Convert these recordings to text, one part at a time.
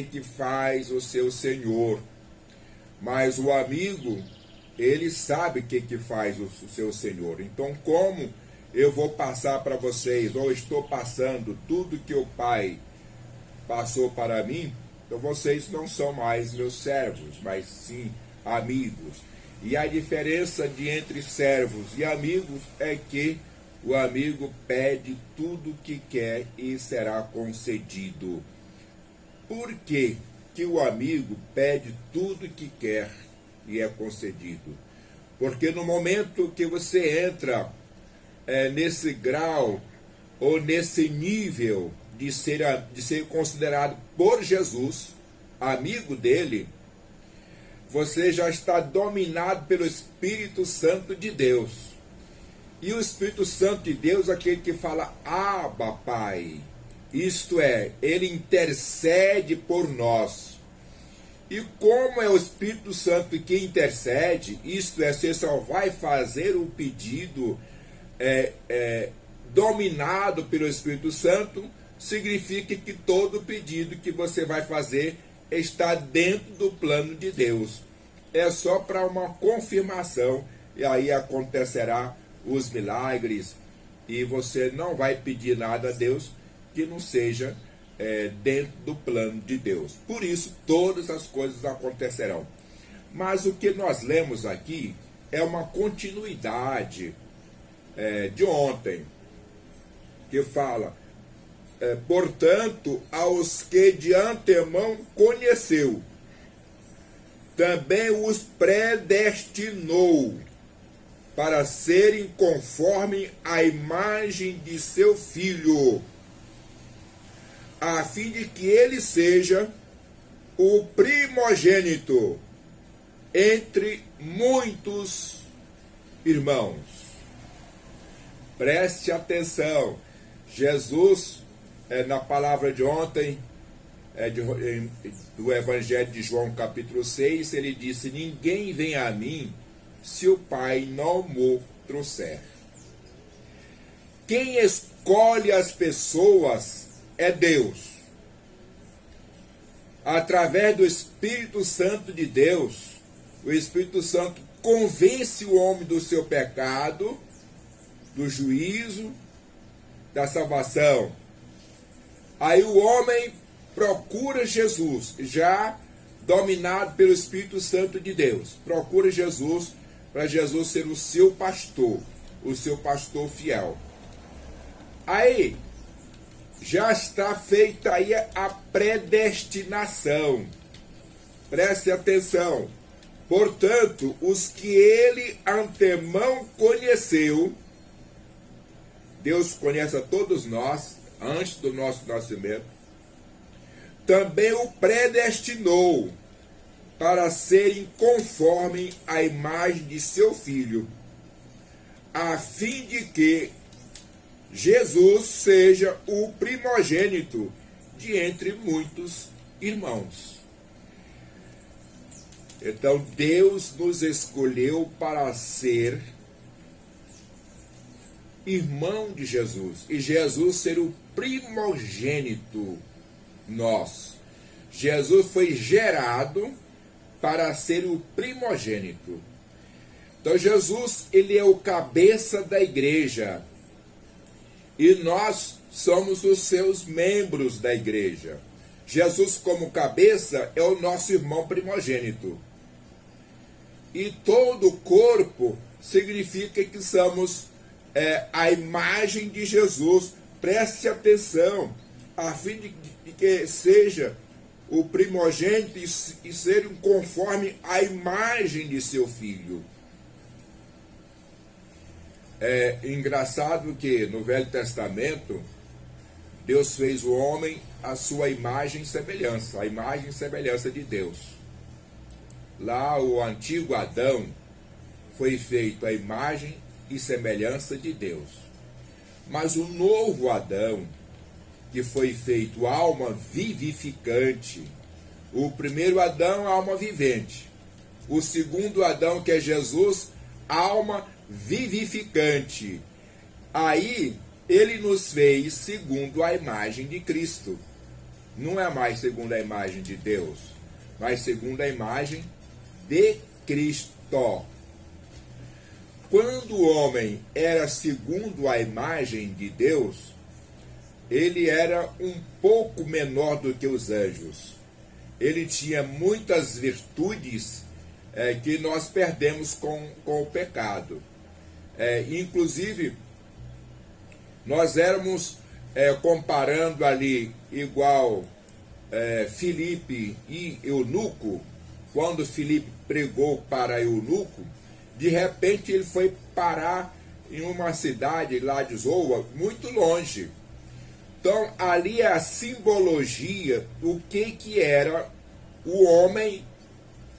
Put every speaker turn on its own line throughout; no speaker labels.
que faz o seu senhor, mas o amigo, ele sabe o que faz o seu senhor. Então, como eu vou passar para vocês, ou estou passando tudo que o Pai passou para mim, então vocês não são mais meus servos, mas sim amigos. E a diferença entre servos e amigos é que o amigo pede tudo o que quer e será concedido. Por que o amigo pede tudo o que quer e é concedido? Porque no momento que você entra nesse grau ou nesse nível de ser considerado por Jesus amigo dele, você já está dominado pelo Espírito Santo de Deus. E o Espírito Santo de Deus é aquele que fala, Abba, Pai. Isto é, ele intercede por nós. E como é o Espírito Santo que intercede, isto é, você só vai fazer o pedido dominado pelo Espírito Santo, significa que todo pedido que você vai fazer está dentro do plano de Deus. É só para uma confirmação, e aí acontecerá os milagres, e você não vai pedir nada a Deus que não seja dentro do plano de Deus. Por isso, todas as coisas acontecerão. Mas o que nós lemos aqui é uma continuidade de ontem, que fala, portanto, aos que de antemão conheceu, também os predestinou para serem conforme a imagem de seu Filho, a fim de que ele seja o primogênito entre muitos irmãos. Preste atenção, Jesus, na palavra de ontem, do Evangelho de João, capítulo 6, ele disse, ninguém vem a mim se o Pai não o trouxer. Quem escolhe as pessoas é Deus. Através do Espírito Santo de Deus, o Espírito Santo convence o homem do seu pecado, do juízo, da salvação. Aí o homem procura Jesus, já dominado pelo Espírito Santo de Deus. Procura Jesus, para Jesus ser o seu pastor fiel. Aí, já está feita aí a predestinação. Preste atenção. Portanto, os que ele antemão conheceu, Deus conhece a todos nós, antes do nosso nascimento, também o predestinou para serem conforme a imagem de seu Filho, a fim de que Jesus seja o primogênito de entre muitos irmãos. Então, Deus nos escolheu para ser irmão de Jesus, e Jesus ser o primogênito nosso. Jesus foi gerado para ser o primogênito. Então Jesus, ele é o cabeça da igreja. E nós somos os seus membros da igreja. Jesus como cabeça é o nosso irmão primogênito. E todo o corpo significa que somos a imagem de Jesus. Preste atenção, a fim de que seja o primogênito e ser conforme a imagem de seu Filho. É engraçado que no Velho Testamento, Deus fez o homem a sua imagem e semelhança, a imagem e semelhança de Deus. Lá o antigo Adão foi feito a imagem e semelhança de Deus. Mas o novo Adão, que foi feito alma vivificante. O primeiro Adão, alma vivente. O segundo Adão, que é Jesus, alma vivificante. Aí, ele nos fez segundo a imagem de Cristo. não é mais segundo a imagem de Deus, mas segundo a imagem de Cristo. Quando o homem era segundo a imagem de Deus, ele era um pouco menor do que os anjos. Ele tinha muitas virtudes que nós perdemos com o pecado. Inclusive, nós éramos, comparando ali, igual Filipe e Eunuco. Quando Filipe pregou para Eunuco, de repente ele foi parar em uma cidade lá de Zoa, muito longe. Então, ali é a simbologia do que era o homem,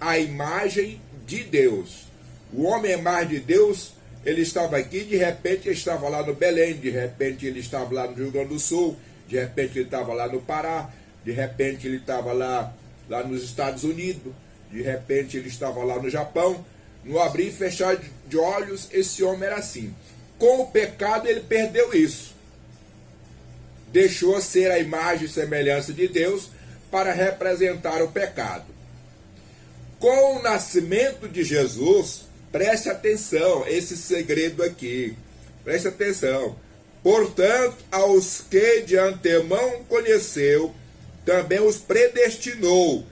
a imagem de Deus. O homem, a imagem de Deus, ele estava aqui, de repente ele estava lá no Belém, de repente ele estava lá no Rio Grande do Sul, de repente ele estava lá no Pará, de repente ele estava lá nos Estados Unidos, de repente ele estava lá no Japão. No abrir e fechar de olhos, esse homem era assim. Com o pecado ele perdeu isso. Deixou ser a imagem e semelhança de Deus para representar o pecado. Com o nascimento de Jesus, preste atenção, esse segredo aqui, preste atenção. Portanto, aos que de antemão conheceu, também os predestinou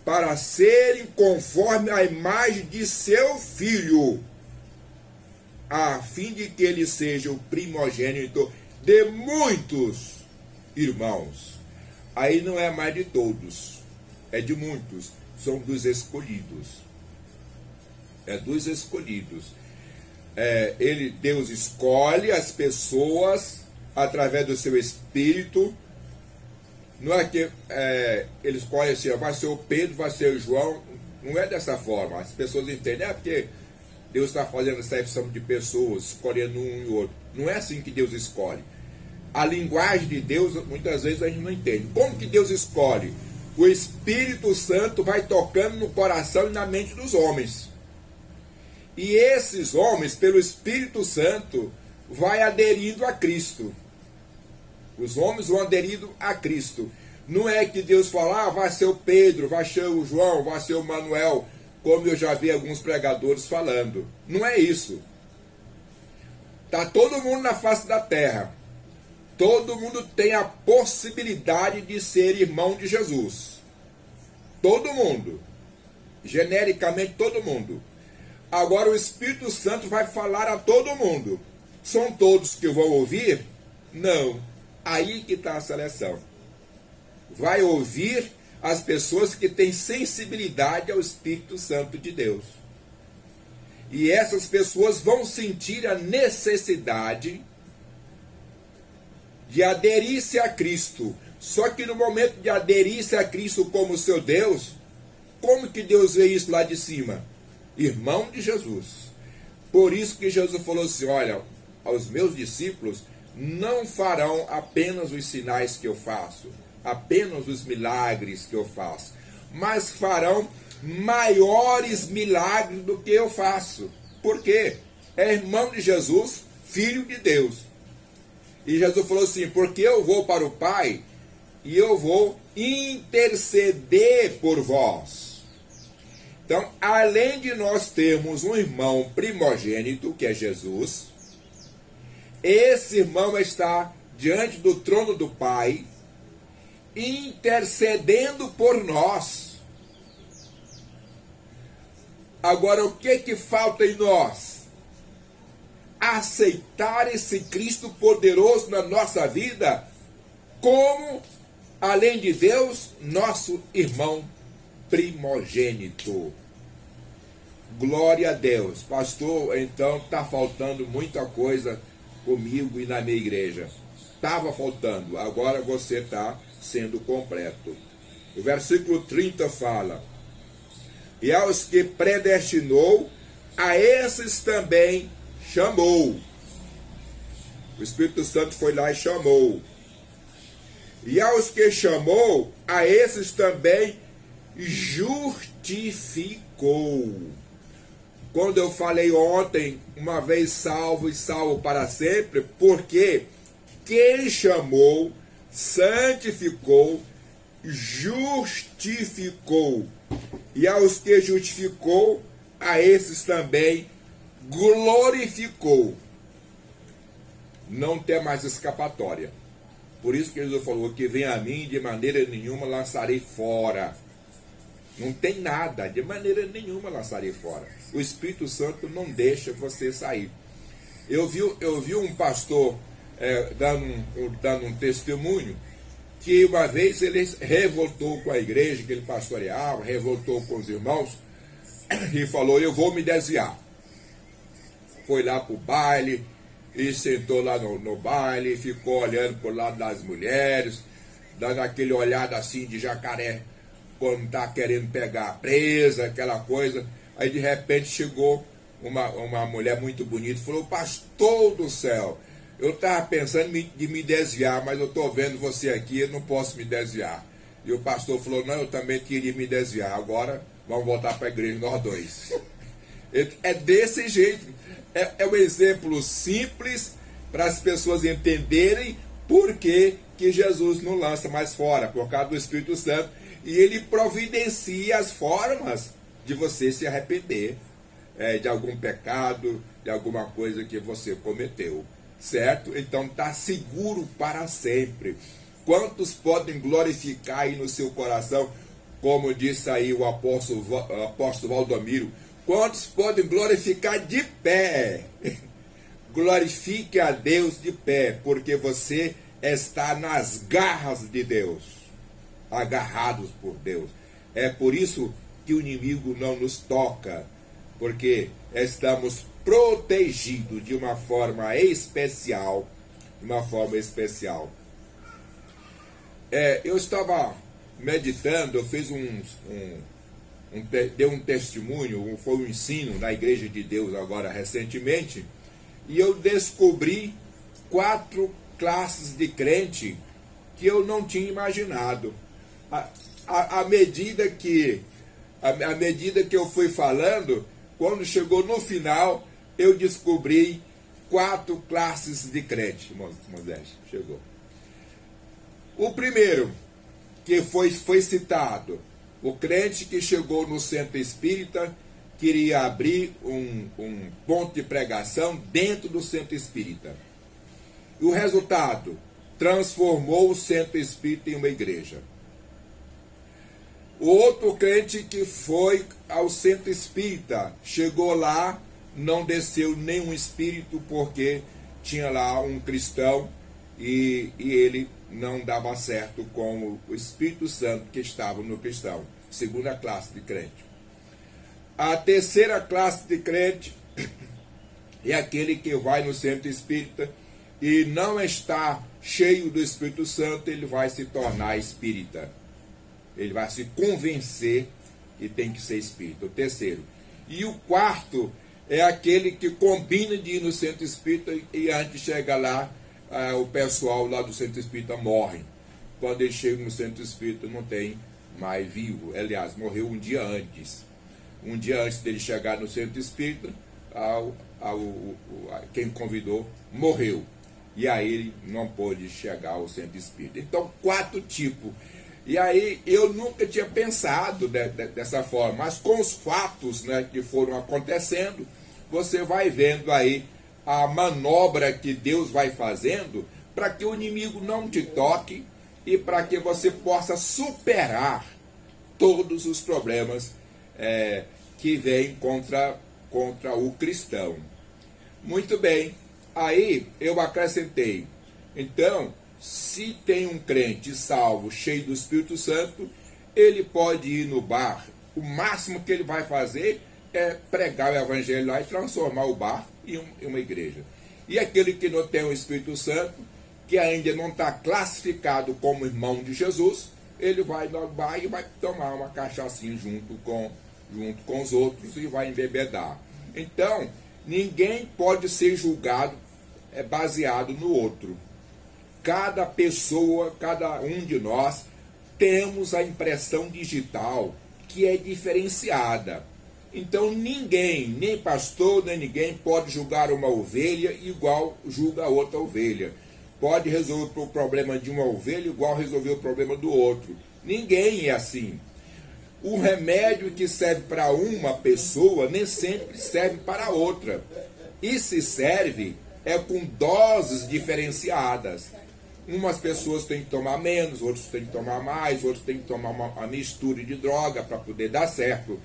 para serem conforme a imagem de seu Filho, a fim de que ele seja o primogênito de muitos irmãos. Aí não é mais de todos, é de muitos, são dos escolhidos. É dos escolhidos. Deus escolhe as pessoas através do seu Espírito. Não é que ele escolhe assim, vai ser o Pedro, vai ser o João. Não é dessa forma. As pessoas entendem, porque Deus está fazendo exceção de pessoas, escolhendo um e outro. Não é assim que Deus escolhe. A linguagem de Deus, muitas vezes a gente não entende. Como que Deus escolhe? O Espírito Santo vai tocando no coração e na mente dos homens. E esses homens, pelo Espírito Santo, vai aderindo a Cristo. Os homens vão aderindo a Cristo. Não é que Deus fala, vai ser o Pedro, vai ser o João, vai ser o Manuel, como eu já vi alguns pregadores falando. Não é isso. Está todo mundo na face da terra. Todo mundo tem a possibilidade de ser irmão de Jesus. Todo mundo. Genericamente todo mundo. Agora o Espírito Santo vai falar a todo mundo. São todos que vão ouvir? Não. Aí que está a seleção. Vai ouvir as pessoas que têm sensibilidade ao Espírito Santo de Deus. E essas pessoas vão sentir a necessidade de aderir-se a Cristo. Só que no momento de aderir-se a Cristo como seu Deus, como que Deus vê isso lá de cima? Irmão de Jesus. Por isso que Jesus falou assim, olha, aos meus discípulos não farão apenas os sinais que eu faço, apenas os milagres que eu faço, mas farão maiores milagres do que eu faço. Por quê? É irmão de Jesus, filho de Deus. E Jesus falou assim, porque eu vou para o Pai e eu vou interceder por vós. Então, além de nós termos um irmão primogênito, que é Jesus, esse irmão está diante do trono do Pai, intercedendo por nós. Agora, o que falta em nós? Aceitar esse Cristo poderoso na nossa vida como, além de Deus, nosso irmão primogênito. Glória a Deus. Pastor, então está faltando muita coisa comigo e na minha igreja. Estava faltando, agora você está sendo completo. O versículo 30 fala, e aos que predestinou, a esses também chamou. O Espírito Santo foi lá e chamou. E aos que chamou, a esses também justificou. Quando eu falei ontem, uma vez salvo e salvo para sempre, porque quem chamou, santificou justificou. E aos que justificou, a esses também glorificou. Não tem mais escapatória. Por isso que Jesus falou que vem a mim, de maneira nenhuma lançarei fora. Não tem nada, de maneira nenhuma lançarei fora. O Espírito Santo não deixa você sair. Eu vi um pastor dando um testemunho que uma vez ele revoltou com a igreja que ele pastoreava, revoltou com os irmãos e falou: eu vou me desviar. Foi lá para o baile e sentou lá no baile, ficou olhando para o lado das mulheres, dando aquele olhado assim de jacaré quando está querendo pegar a presa, aquela coisa. Aí de repente chegou uma mulher muito bonita e falou: pastor do céu, eu estava pensando de me desviar, mas eu estou vendo você aqui, eu não posso me desviar. E o pastor falou: não, eu também queria me desviar, agora vamos voltar para a igreja nós dois. É desse jeito. É um exemplo simples para as pessoas entenderem por que Jesus não lança mais fora, por causa do Espírito Santo. E ele providencia as formas de você se arrepender de algum pecado, de alguma coisa que você cometeu. Certo? Então está seguro para sempre. Quantos podem glorificar aí no seu coração, como disse aí o apóstolo Valdomiro? Quantos podem glorificar de pé? Glorifique a Deus de pé, porque você está nas garras de Deus, agarrados por Deus. É por isso que o inimigo não nos toca, porque estamos protegidos de uma forma especial. Eu estava meditando, eu fiz dei um testemunho, foi um ensino na Igreja de Deus agora recentemente, e eu descobri 4 classes de crente que eu não tinha imaginado. À medida que eu fui falando, quando chegou no final, eu descobri 4 classes de crente. Moisés, chegou. O primeiro, que foi citado, o crente que chegou no centro espírita, queria abrir um ponto de pregação dentro do centro espírita. E o resultado, transformou o centro espírita em uma igreja. O outro crente que foi ao centro espírita, chegou lá, não desceu nenhum espírito, porque tinha lá um cristão e ele não dava certo com o Espírito Santo que estava no cristão. Segunda classe de crente. A terceira classe de crente é aquele que vai no centro espírita e não está cheio do Espírito Santo, ele vai se tornar espírita. Ele vai se convencer que tem que ser espírita. O terceiro. E o quarto é aquele que combina de ir no centro espírita e antes de chegar lá, o pessoal lá do centro espírita morre. Quando ele chega no centro espírita, não tem mais vivo. Aliás, morreu um dia antes. Um dia antes dele chegar no centro espírita, quem convidou morreu. E aí ele não pôde chegar ao centro espírita. Então, 4 tipos. E aí eu nunca tinha pensado dessa forma, mas com os fatos, né, que foram acontecendo, você vai vendo aí a manobra que Deus vai fazendo para que o inimigo não te toque e para que você possa superar todos os problemas que vêm contra o cristão. Muito bem, aí eu acrescentei, então, se tem um crente salvo, cheio do Espírito Santo, ele pode ir no bar. O máximo que ele vai fazer é pregar o evangelho lá e transformar o bar em uma igreja. E aquele que não tem o Espírito Santo, que ainda não está classificado como irmão de Jesus, ele vai no bar e vai tomar uma cachaçinha junto com os outros e vai embebedar. Então, ninguém pode ser julgado baseado no outro. Cada pessoa, cada um de nós, temos a impressão digital que é diferenciada. Então ninguém, nem pastor, nem ninguém, pode julgar uma ovelha igual julga a outra ovelha. Pode resolver o problema de uma ovelha igual resolver o problema do outro. Ninguém é assim. O remédio que serve para uma pessoa nem sempre serve para outra. E se serve, é com doses diferenciadas. Umas pessoas têm que tomar menos, outros têm que tomar mais, outros têm que tomar uma mistura de droga para poder dar certo.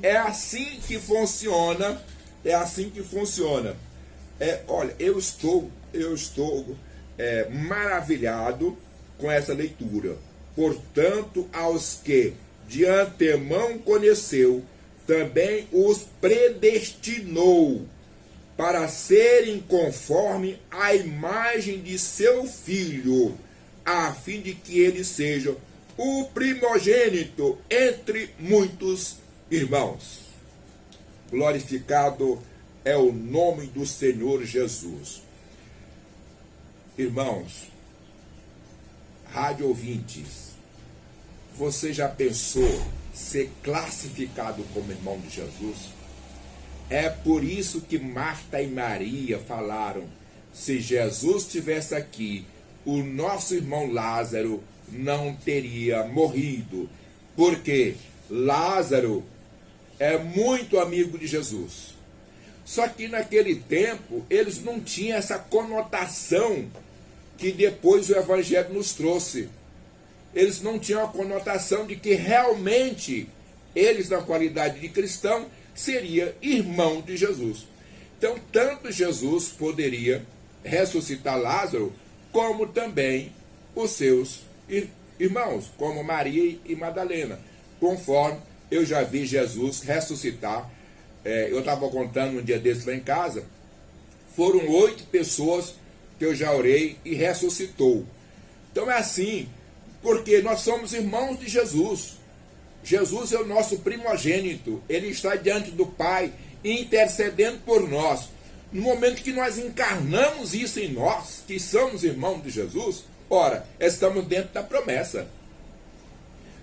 É assim que funciona. É assim que funciona. Olha, eu estou maravilhado com essa leitura. Portanto, aos que de antemão conheceu, também os predestinou para serem conforme a imagem de seu Filho, a fim de que ele seja o primogênito entre muitos irmãos. Glorificado é o nome do Senhor Jesus. Irmãos, rádio ouvintes, você já pensou ser classificado como irmão de Jesus? É por isso que Marta e Maria falaram: se Jesus estivesse aqui, o nosso irmão Lázaro não teria morrido. Porque Lázaro é muito amigo de Jesus. Só que naquele tempo eles não tinham essa conotação que depois o Evangelho nos trouxe. Eles não tinham a conotação de que realmente eles, na qualidade de cristão, seria irmão de Jesus. Então, tanto Jesus poderia ressuscitar Lázaro, como também os seus irmãos, como Maria e Madalena, conforme eu já vi Jesus ressuscitar. Eu estava contando um dia desses lá em casa, foram 8 pessoas que eu já orei e ressuscitou. Então é assim, porque nós somos irmãos de Jesus. Jesus é o nosso primogênito, ele está diante do Pai, intercedendo por nós. No momento que nós encarnamos isso em nós, que somos irmãos de Jesus, ora, estamos dentro da promessa.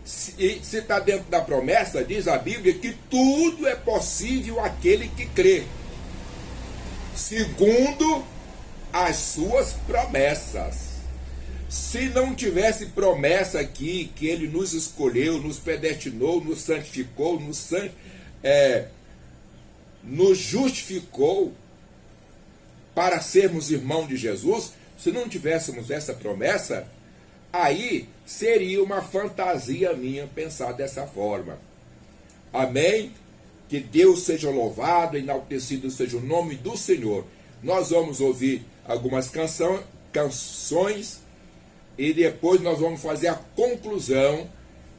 Se está dentro da promessa, diz a Bíblia que tudo é possível àquele que crê, segundo as suas promessas. Se não tivesse promessa aqui, que ele nos escolheu, nos predestinou, nos santificou, nos justificou para sermos irmãos de Jesus, se não tivéssemos essa promessa, aí seria uma fantasia minha pensar dessa forma. Amém? Que Deus seja louvado, enaltecido seja o nome do Senhor. Nós vamos ouvir algumas canções e depois nós vamos fazer a conclusão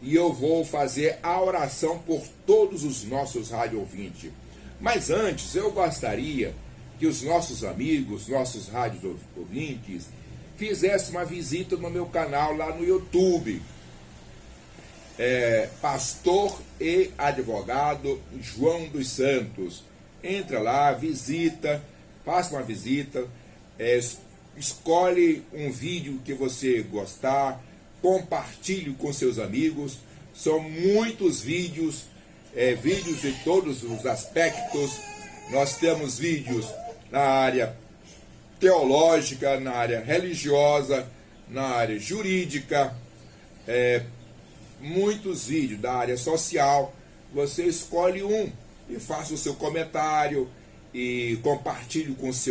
e eu vou fazer a oração por todos os nossos rádio ouvintes. Mas antes eu gostaria que os nossos amigos, nossos rádio ouvintes, fizessem uma visita no meu canal lá no YouTube. Pastor e advogado João dos Santos. Entra lá, visita, faça uma visita, escolhe um vídeo que você gostar, compartilhe com seus amigos. São muitos vídeos, vídeos de todos os aspectos. Nós temos vídeos na área teológica, na área religiosa, na área jurídica, muitos vídeos da área social. Você escolhe um e faça o seu comentário e compartilhe com seu